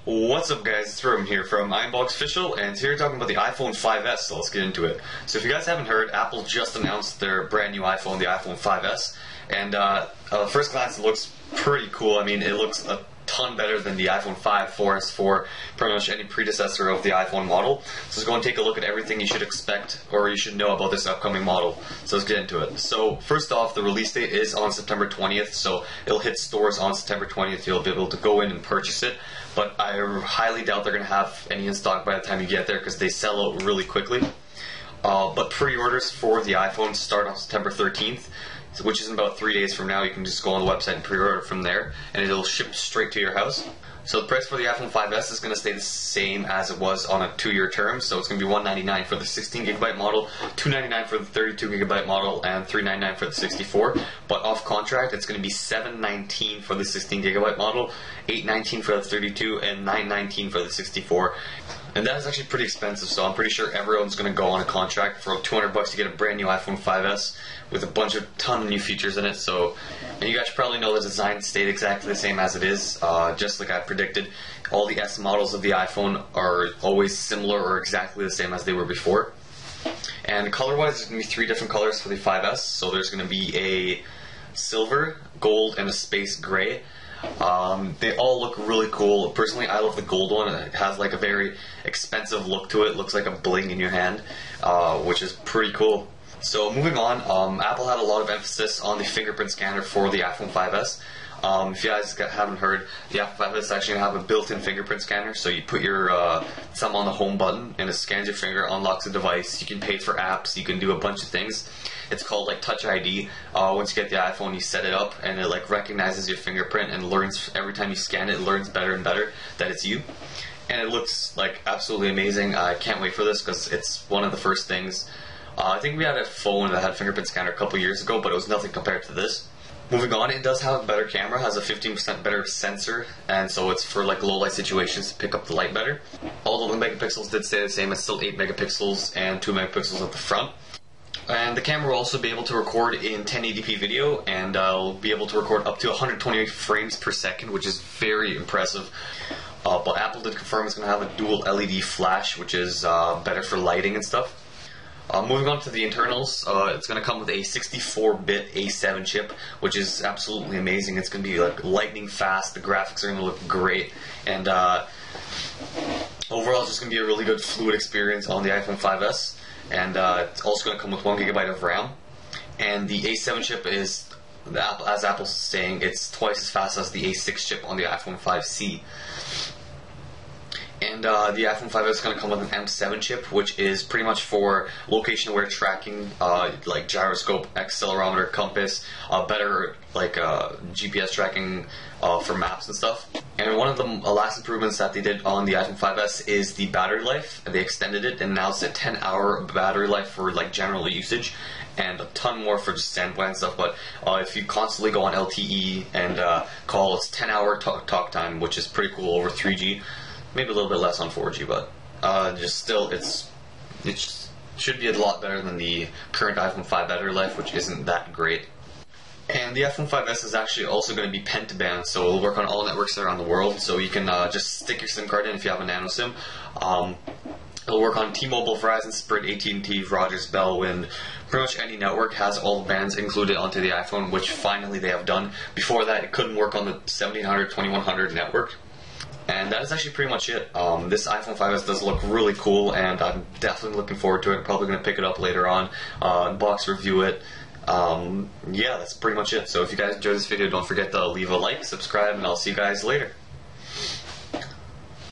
What's up guys, it's Rim here from iUnboxOfficial, and today we're talking about the iPhone 5S, so let's get into it. So if you guys haven't heard, Apple just announced their brand new iPhone, the iPhone 5S, and first glance it looks pretty cool. I mean, it looks a ton better than the iPhone 5, 4S, 4, pretty much any predecessor of the iPhone model. So let's go and take a look at everything you should expect, or you should know about this upcoming model. So let's get into it. So first off, the release date is on September 20th, so it'll hit stores on September 20th. You'll be able to go in and purchase it, but I highly doubt they're going to have any in stock by the time you get there because they sell out really quickly. But pre-orders for the iPhone start on September 13th, which is in about 3 days from now. You can just go on the website and pre-order from there, and it'll ship straight to your house. So the price for the iPhone 5S is going to stay the same as it was on a 2-year term. So it's going to be $199 for the 16GB model, $299 for the 32GB model, and $399 for the 64. But off contract, it's going to be $719 for the 16GB model, $819 for the 32, and $919 for the 64. And that is actually pretty expensive, so I'm pretty sure everyone's going to go on a contract for $200 to get a brand new iPhone 5S with a ton of new features in it. So, and you guys probably know the design stayed exactly the same as it is, just like I predicted. All the S models of the iPhone are always similar or exactly the same as they were before. And color-wise, there's going to be 3 different colors for the 5S. So there's going to be a silver, gold, and a space gray. They all look really cool. Personally, I love the gold one. It has like a very expensive look to it. It looks like a bling in your hand, which is pretty cool. So moving on, Apple had a lot of emphasis on the fingerprint scanner for the iPhone 5S. If you guys haven't heard, the iPhone 5S is actually going to have a built-in fingerprint scanner. So you put your thumb on the home button and it scans your finger, unlocks the device. You can pay for apps, you can do a bunch of things. It's called like Touch ID. Once you get the iPhone, you set it up and it like recognizes your fingerprint and learns every time you scan it. It learns better and better that it's you. And it looks like absolutely amazing. I can't wait for this because it's one of the first things. I think we had a phone that had a fingerprint scanner a couple years ago, but it was nothing compared to this. Moving on, it does have a better camera, has a 15% better sensor, and so it's for like low light situations to pick up the light better. All the megapixels did stay the same. It's still 8 megapixels and 2 megapixels at the front. And the camera will also be able to record in 1080p video, and will be able to record up to 128 frames per second, which is very impressive. But Apple did confirm it's going to have a dual LED flash, which is better for lighting and stuff. Moving on to the internals, it's going to come with a 64-bit A7 chip, which is absolutely amazing. It's going to be like lightning fast. The graphics are going to look great, and overall, it's just going to be a really good fluid experience on the iPhone 5S. And it's also going to come with 1 GB of RAM. And the A7 chip is, as Apple's saying, it's twice as fast as the A6 chip on the iPhone 5C. And the iPhone 5S is going to come with an M7 chip, which is pretty much for location-aware tracking, like gyroscope, accelerometer, compass, better like GPS tracking for maps and stuff. And one of the last improvements that they did on the iPhone 5S is the battery life. They extended it, and now it's a 10-hour battery life for like general usage, and a ton more for just standby and stuff. But if you constantly go on LTE and call, it's 10-hour talk time, which is pretty cool over 3G. Maybe a little bit less on 4G, but just still, it should be a lot better than the current iPhone 5 battery life, which isn't that great. And the iPhone 5S is actually also going to be penta-band, so it'll work on all networks around the world. So you can just stick your SIM card in if you have a nano SIM. It'll work on T-Mobile, Verizon, Sprint, AT&T, Rogers, Bell, Wind. Pretty much any network has all the bands included onto the iPhone, which finally they have done. Before that, it couldn't work on the 1700, 2100 network. And that is actually pretty much it. This iPhone 5S does look really cool, and I'm definitely looking forward to it. I'm probably going to pick it up later on, unbox, review it. Yeah, that's pretty much it. So if you guys enjoyed this video, don't forget to leave a like, subscribe, and I'll see you guys later.